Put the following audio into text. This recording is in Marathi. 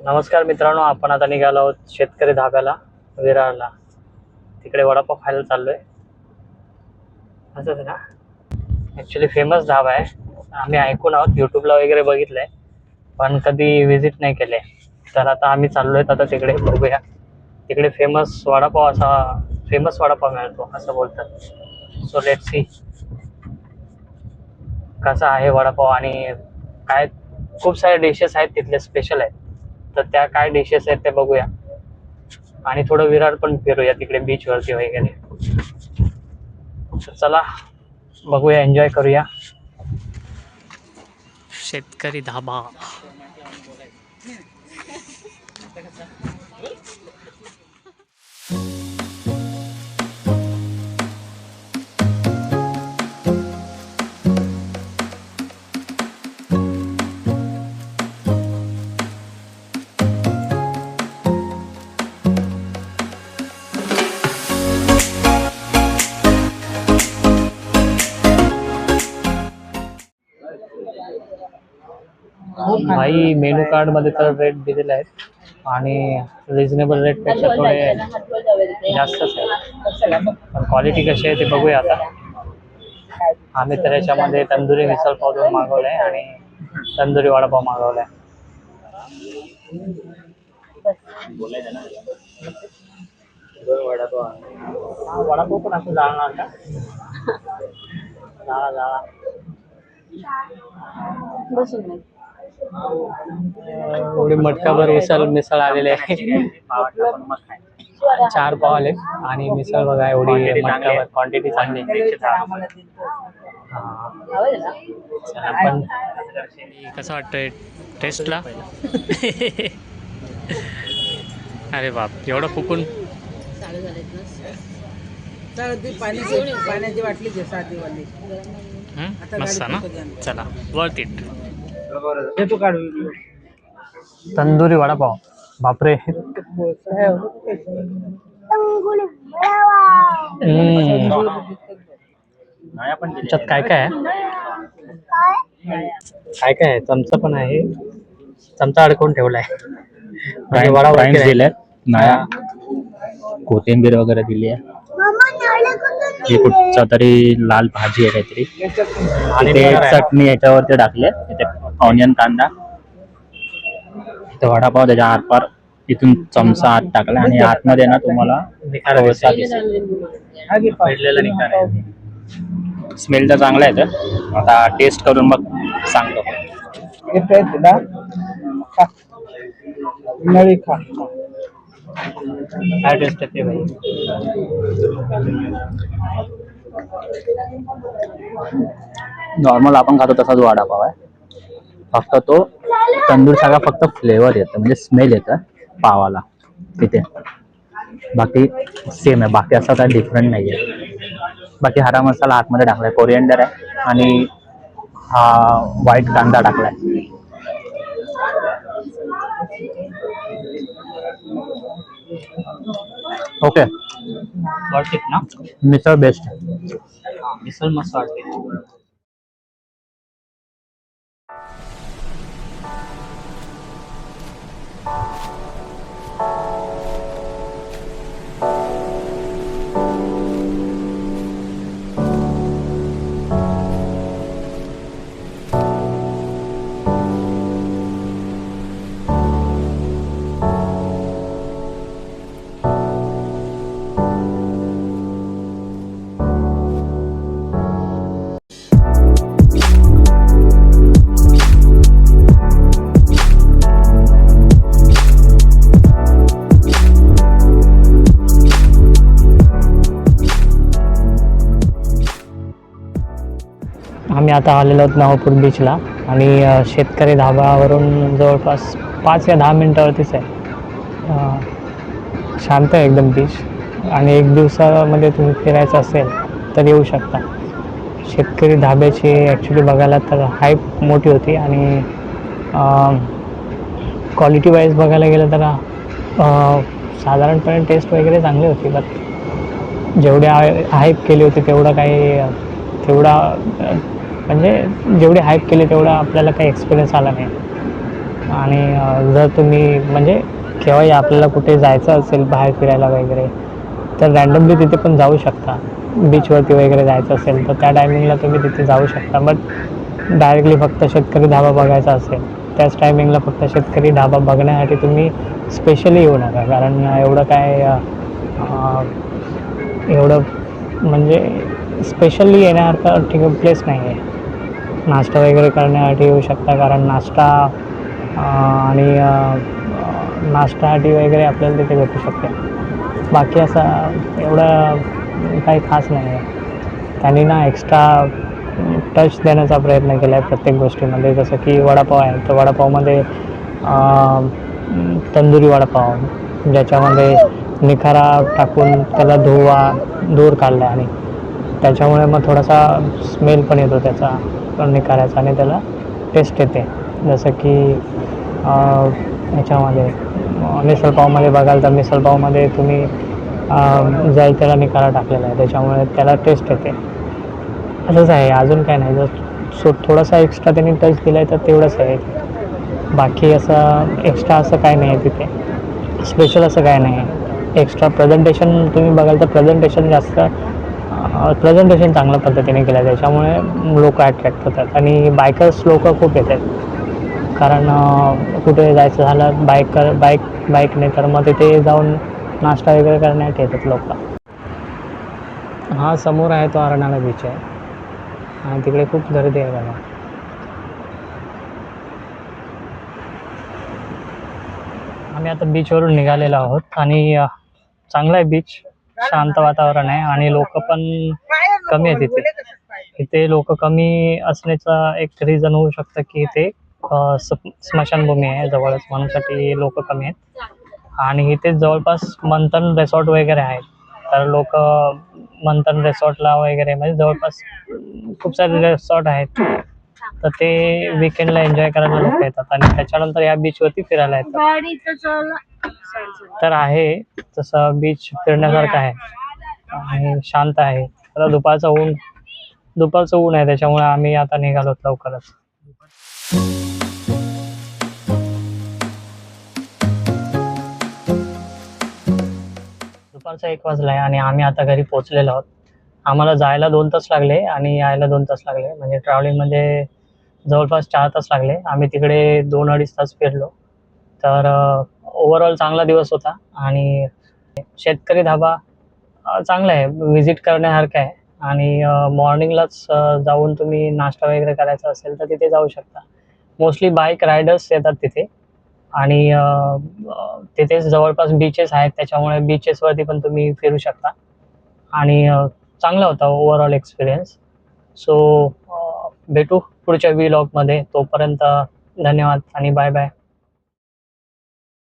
नमस्कार मित्रांनो, आपण आता निघालो आहोत शेतकरी धाब्याला विरारला. तिकडे वडापाव खायला चाललोय. असंच ना, ॲक्च्युली फेमस धाबा आहे. आम्ही ऐकून आहोत, यूट्यूबला वगैरे बघितलंय, पण कधी व्हिजिट नाही केले. तर आता आम्ही चाललोय, आता तिकडे बघूया. तिकडे फेमस वडापाव मिळतो असं बोलतात. सो लेट्स सी कसा आहे वडापाव आणि काय. खूप सारे डिशेस आहेत तिथले, स्पेशल आहेत. तर त्या काय डिशेस आहेत ते बघूया आणि थोडं विरार पण फिरूया तिकडे बीचवरती वगैरे. तर चला बघूया, एन्जॉय करूया. शेतकरी धाबा. भाई मेनू कार्ड मध्ये तर रेट दिलेले आहेत आणि रिजनेबल रेट पेक्षा थोडे जास्तच आहे. पण क्वालिटी कशी आहे ते बघूया आता. आम्ही तर याच्यामध्ये तंदुरी मिसळ पाव मागवलाय आणि तंदुरी वडापाव मागवलाय. वडापाव पण असं जाणार का? जाळा बसून एवढी मटकाभर मिसळ आलेले आहे. 4 पाव आले आणि मिसळ बघा एवढी मटकाभर, क्वांटिटी चांगली. पण कसं वाटतंय टेस्टला? अरे बाप, एवढं फुकून पाण्याची बाटली घे साधीवाली. मस्त ना. चला, वर्थ इट. तू काढ. तंदुरी वडापाव, बापरे. त्याच्यात काय काय आहे? काय काय आहे? चमचा पण आहे, चमचा अडकवून ठेवलाय. प्राइम्स दिले, नया कोथिंबीर वगैरे दिली आहे. ही कुठचा तरी लाल भाजी आहे काहीतरी. इथे चटणी याच्यावरती टाकले, इथे ऑनियन कांदा, इथे वडापाव, त्याच्या आरपार इथून चमचा आत टाकला आणि आतमध्ये ना तुम्हाला कोळसा दिसेल. स्मेल तर चांगला आहे. तर आता टेस्ट करून मग सांगतो. काय टेस्ट येते भाई? नॉर्मल आपण खातो तसाच वडापाव आहे, फक्त तो तंदूर सारखा फक्त फ्लेवर येतं, म्हणजे स्मेल येतं पावाला तिथे. बाकी सेम आहे, बाकी असं काही डिफरंट नाही आहे. बाकी हरा मसाला आतमध्ये टाकलाय, कोरिएंडर आहे आणि हा व्हाईट कांदा टाकलाय. ओके, वर्थ इट ना. मिसळ बेस्ट. मिसळ मस्त वाटते. आम्ही आता आलेलो आहोत नवापूर बीचला आणि शेतकरी धाब्यावरून जवळपास 5 या 10 मिनिटावरतीच आहे. शांत आहे एकदम बीच आणि 1 दिवसामध्ये तुम्ही फिरायचं असेल तर येऊ शकता. शेतकरी धाब्याची ॲक्च्युली बघायला तर हाईप मोठी होती आणि क्वालिटी वाईज बघायला गेलं तर साधारणपणे टेस्ट वगैरे चांगली होती. बट जेवढ्या हाईप केली होती तेवढा म्हणजे जेवढी हाईप केली तेवढा आपल्याला काही एक्सपिरियन्स आला नाही. आणि जर तुम्ही म्हणजे केव्हाही आपल्याला कुठे जायचं असेल बाहेर फिरायला वगैरे तर रँडमली तिथे पण जाऊ शकता. बीचवरती वगैरे जायचं असेल तर त्या टायमिंगला तुम्ही तिथे जाऊ शकता. बट डायरेक्टली फक्त शेतकरी धाबा बघायचा असेल त्याच टायमिंगला फक्त शेतकरी धाबा बघण्यासाठी तुम्ही स्पेशली येऊ नका. कारण एवढं काय एवढं म्हणजे स्पेशली येण्यासारखं ठीक प्लेस नाही आहे. नाश्ता वगैरे करण्यासाठी येऊ शकता कारण नाश्ता आणि नाश्त्यासाठी वगैरे आपल्याला तिथे भेटू शकते. बाकी असं एवढं काही खास नाही आहे. त्यांनी ना एक्स्ट्रा टच देण्याचा प्रयत्न केला आहे प्रत्येक गोष्टीमध्ये. जसं की वडापाव आहे तर वडापावमध्ये तंदुरी वडापाव ज्याच्यामध्ये निखारा टाकून त्याला धूर काढला आणि त्याच्यामुळे मग थोडासा स्मेल पण येतो त्याचा निखाऱ्याचा आणि त्याला टेस्ट येते. जसं की ह्याच्यामध्ये मिसळपावमध्ये बघाल तर मिसळपावमध्ये तुम्ही जाईल त्याला निखारा टाकलेला आहे त्याच्यामुळे त्याला टेस्ट येते. असंच आहे, अजून काय नाही. जर थोडासा एक्स्ट्रा त्यांनी टच दिला आहे तर तेवढंच आहे. बाकी असं एक्स्ट्रा असं काय नाही आहे तिथे, स्पेशल असं काय नाही आहे. एक्स्ट्रा प्रेझेंटेशन तुम्ही बघाल तर प्रेझेंटेशन चांगल्या पद्धतीने केलं आहे त्याच्यामुळे लोक अट्रॅक्ट होतात आणि बायकर्स लोक खूप येतात. कारण कुठे जायचं झालं बाईकने तर मग तिथे जाऊन नाश्ता वगैरे करण्यात येतात लोक. हा समोर आहे तो अर्नाळा बीच आहे आणि तिकडे खूप गर्दी आहे बघा. आम्ही आता बीचवरून निघालेलो आहोत आणि चांगलं आहे बीच, शांत वातावरण आहे आणि लोक पण कमी आहेत इथे. इथे लोक कमी असण्याचा एक रिझन होऊ शकतं की इथे स्मशानभूमी आहे जवळच म्हणूनसाठी लोक कमी आहेत. आणि इथे जवळपास मंथन रिसॉर्ट वगैरे आहेत तर लोक मंथन रिसॉर्टला वगैरे म्हणजे जवळपास खूप सारे रिसॉर्ट आहेत तर ते विकेंडला एन्जॉय करायला लोक येतात आणि त्याच्यानंतर या बीचवरती फिरायला येतात. तर आहे तसं बीच फिरण्यासारखं आहे आणि शांत आहे. आता दुपारचं ऊन आहे त्याच्यामुळे आम्ही आता निघालो लवकरच. दुपारचा 1 वाजला आहे आणि आम्ही आता घरी पोहोचलेलो आहोत. आम्हाला जायला 2 तास लागले आणि यायला 2 तास लागले म्हणजे ट्रॅव्हलिंगमध्ये जवळपास 4 तास लागले. आम्ही तिकडे 2-2.5 तास फिरलो. तर ओव्हरऑल चांगला दिवस होता आणि शेतकरी धाबा चांगला आहे, व्हिजिट करण्यासारखं आहे आणि मॉर्निंगलाच जाऊन तुम्ही नाश्ता वगैरे करायचा असेल तर तिथे जाऊ शकता. मोस्टली बाईक रायडर्स येतात तिथे आणि तिथेच जवळपास बीचेस आहेत त्याच्यामुळे बीचेसवरती पण तुम्ही फिरू शकता आणि चांगला होता ओव्हरऑल एक्सपिरियन्स. सो भेटू पुढच्या व्लॉगमध्ये. तोपर्यंत धन्यवाद आणि बाय बाय.